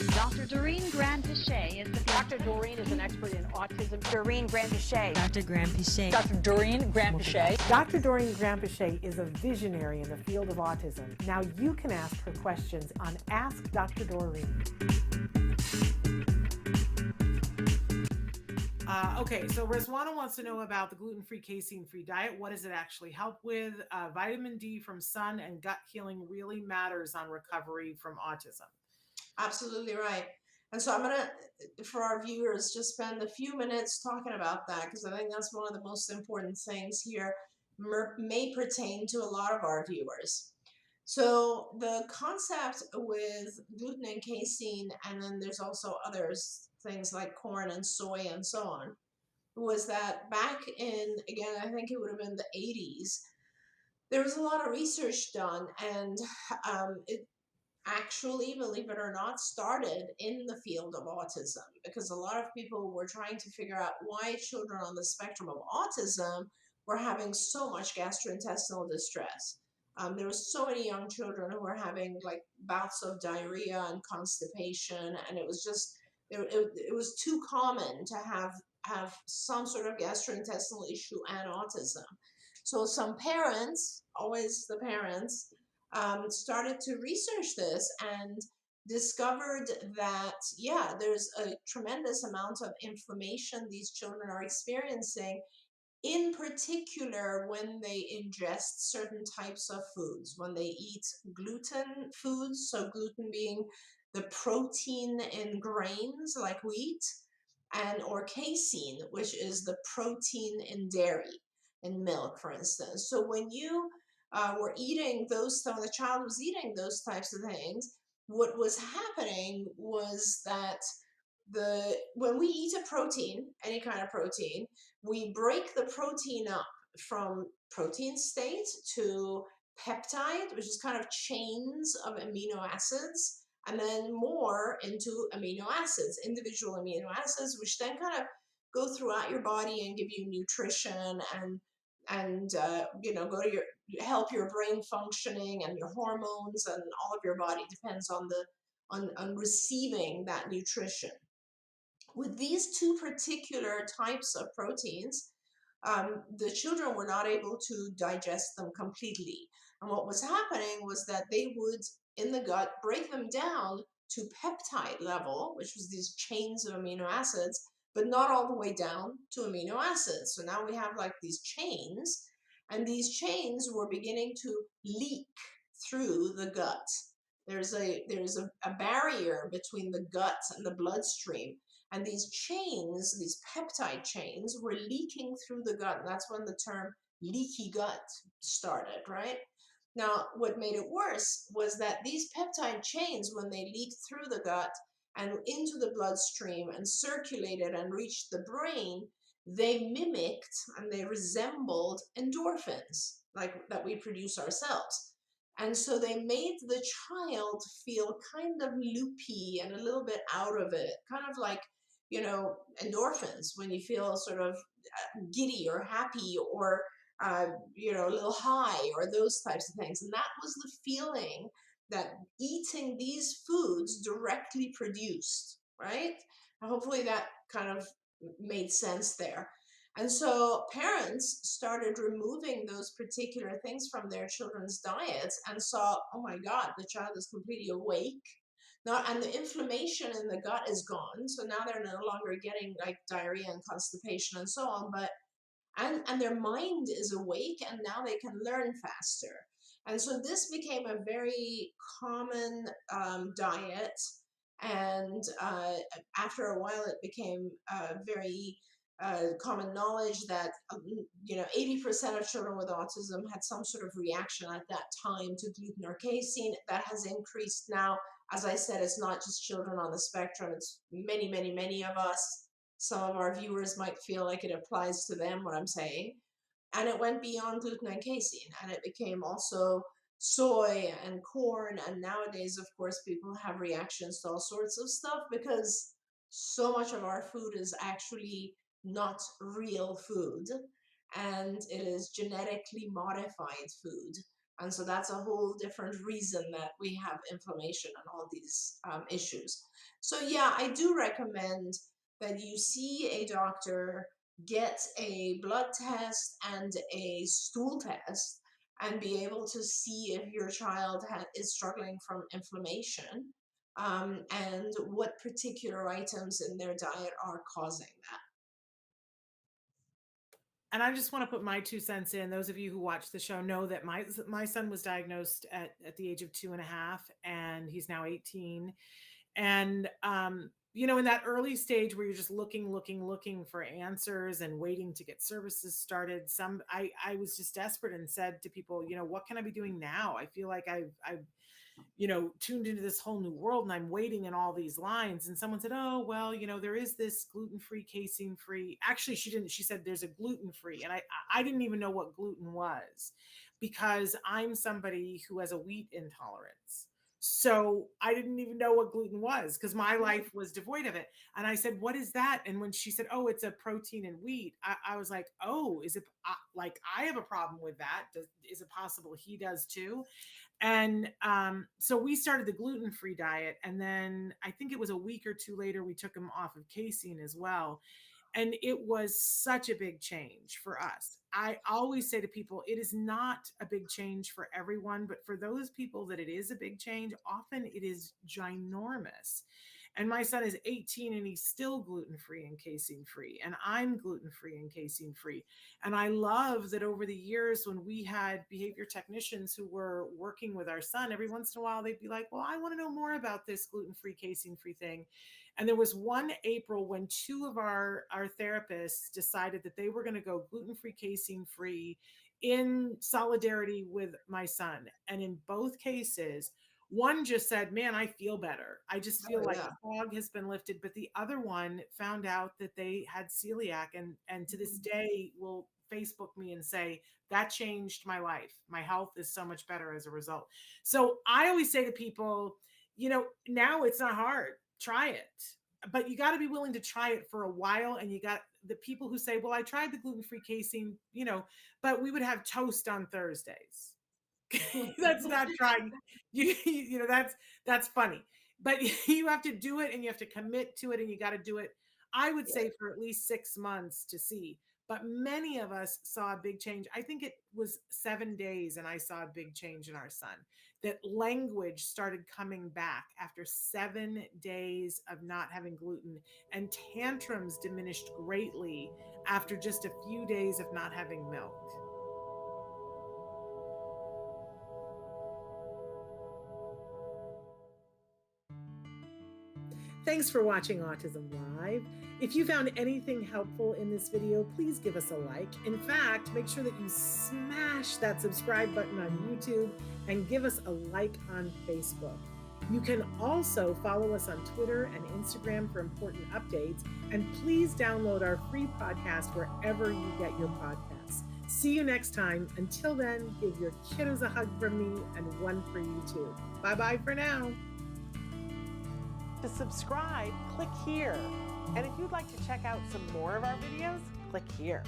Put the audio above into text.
Dr. Doreen Granpeesheh is the Dr. Doreen is an expert in autism. Doreen Granpeesheh. Dr. Granpeesheh. Dr. Doreen Granpeesheh. Dr. Doreen Granpeesheh is a visionary in the field of autism. Now you can ask her questions on Ask Dr. Doreen. Okay, so Rizwana wants to know about the gluten-free, casein-free diet. What does it actually help with? Vitamin D from sun and gut healing really matters on recovery from autism. Absolutely right. And so I'm going to, for our viewers, just spend a few minutes talking about that, because I think that's one of the most important things here, may pertain to a lot of our viewers. So the concept with gluten and casein, and then there's also others, things like corn and soy and so on, was that back in, again, I think it would have been the 80s, there was a lot of research done, and it actually, believe it or not, started in the field of autism, because a lot of people were trying to figure out why children on the spectrum of autism were having so much gastrointestinal distress. There were so many young children who were having like bouts of diarrhea and constipation, and it was just, it was too common to have some sort of gastrointestinal issue and autism. So some parents, always the parents, started to research this and discovered that, yeah, there's a tremendous amount of inflammation these children are experiencing, in particular when they ingest certain types of foods, when they eat gluten foods, so gluten being the protein in grains like wheat, and or casein, which is the protein in dairy, in milk, for instance. So when you were eating those, so the child was eating those types of things, what was happening was that when we eat a protein, any kind of protein, we break the protein up from protein state to peptide, which is kind of chains of amino acids, and then more into amino acids, individual amino acids, which then kind of go throughout your body and give you nutrition and you know, go to your, help your brain functioning and your hormones, and all of your body depends on the on receiving that nutrition. With these two particular types of proteins, the children were not able to digest them completely. And what was happening was that they would, in the gut, break them down to peptide level, which was these chains of amino acids, but not all the way down to amino acids. So now we have like these chains, and these chains were beginning to leak through the gut. There's a barrier between the gut and the bloodstream. And these chains, these peptide chains, were leaking through the gut. And that's when the term leaky gut started, right? Now, what made it worse was that these peptide chains, when they leaked through the gut and into the bloodstream and circulated and reached the brain, they mimicked and they resembled endorphins, like that we produce ourselves. And so they made the child feel kind of loopy and a little bit out of it, kind of like, you know, endorphins, when you feel sort of giddy or happy or, you know, a little high, or those types of things. And that was the feeling that eating these foods directly produced, right? And hopefully that kind of made sense there. And so parents started removing those particular things from their children's diets and saw, oh my God, the child is completely awake. And the inflammation in the gut is gone. So now they're no longer getting like diarrhea and constipation and so on, but and their mind is awake, and now they can learn faster. And so this became a very common diet. And after a while, it became very common knowledge that, you know, 80% of children with autism had some sort of reaction at that time to gluten or casein. That has increased now. As I said, it's not just children on the spectrum, it's many, many, many of us. Some of our viewers might feel like it applies to them, what I'm saying. And it went beyond gluten and casein, and it became also soy and corn. And nowadays, of course, people have reactions to all sorts of stuff because so much of our food is actually not real food, and it is genetically modified food. And so that's a whole different reason that we have inflammation and all these issues. So yeah, I do recommend that you see a doctor, get a blood test and a stool test, and be able to see if your child is struggling from inflammation, and what particular items in their diet are causing that. And I just want to put my 2 cents in. Those of you who watch the show know that my son was diagnosed at the age of 2.5, and he's now 18. And in that early stage where you're just looking for answers and waiting to get services started, I was just desperate and said to people, what can I be doing now? I feel like I've tuned into this whole new world, and I'm waiting in all these lines. And someone said, oh, well, there is this gluten-free, casein-free. Actually, she didn't. She said there's a gluten-free. And I didn't even know what gluten was, because I'm somebody who has a wheat intolerance. So I didn't even know what gluten was, because my life was devoid of it. And I said, what is that? And when she said, oh, it's a protein in wheat, I was like, oh, is it like I have a problem with that? Is it possible he does too? And so we started the gluten-free diet. And then I think it was a week or two later, we took him off of casein as well. And it was such a big change for us. I always say to people, it is not a big change for everyone, but for those people that it is a big change, often it is ginormous. And my son is 18 and he's still gluten-free and casein-free. And I'm gluten-free and casein-free. And I love that over the years, when we had behavior technicians who were working with our son, every once in a while, they'd be like, well, I want to know more about this gluten-free, casein-free thing. And there was one April when two of our therapists decided that they were going to go gluten-free, casein-free in solidarity with my son. And in both cases, one just said, man, I feel better. I just feel like the fog has been lifted. But the other one found out that they had celiac, and to this day will Facebook me and say, that changed my life. My health is so much better as a result. So I always say to people, now it's not hard. Try it. But you got to be willing to try it for a while. And you got the people who say, well, I tried the gluten-free casein, but we would have toast on Thursdays. That's not trying. That's funny. But you have to do it, and you have to commit to it, and you got to do it, I would say, for at least 6 months to see. But many of us saw a big change. I think it was 7 days, and I saw a big change in our son. That language started coming back after 7 days of not having gluten, and tantrums diminished greatly after just a few days of not having milk. Thanks for watching Autism Live. If you found anything helpful in this video, please give us a like. In fact, make sure that you smash that subscribe button on YouTube and give us a like on Facebook. You can also follow us on Twitter and Instagram for important updates. And please download our free podcast wherever you get your podcasts. See you next time. Until then, give your kiddos a hug from me and one for you too. Bye-bye for now. To subscribe, click here. And if you'd like to check out some more of our videos, click here.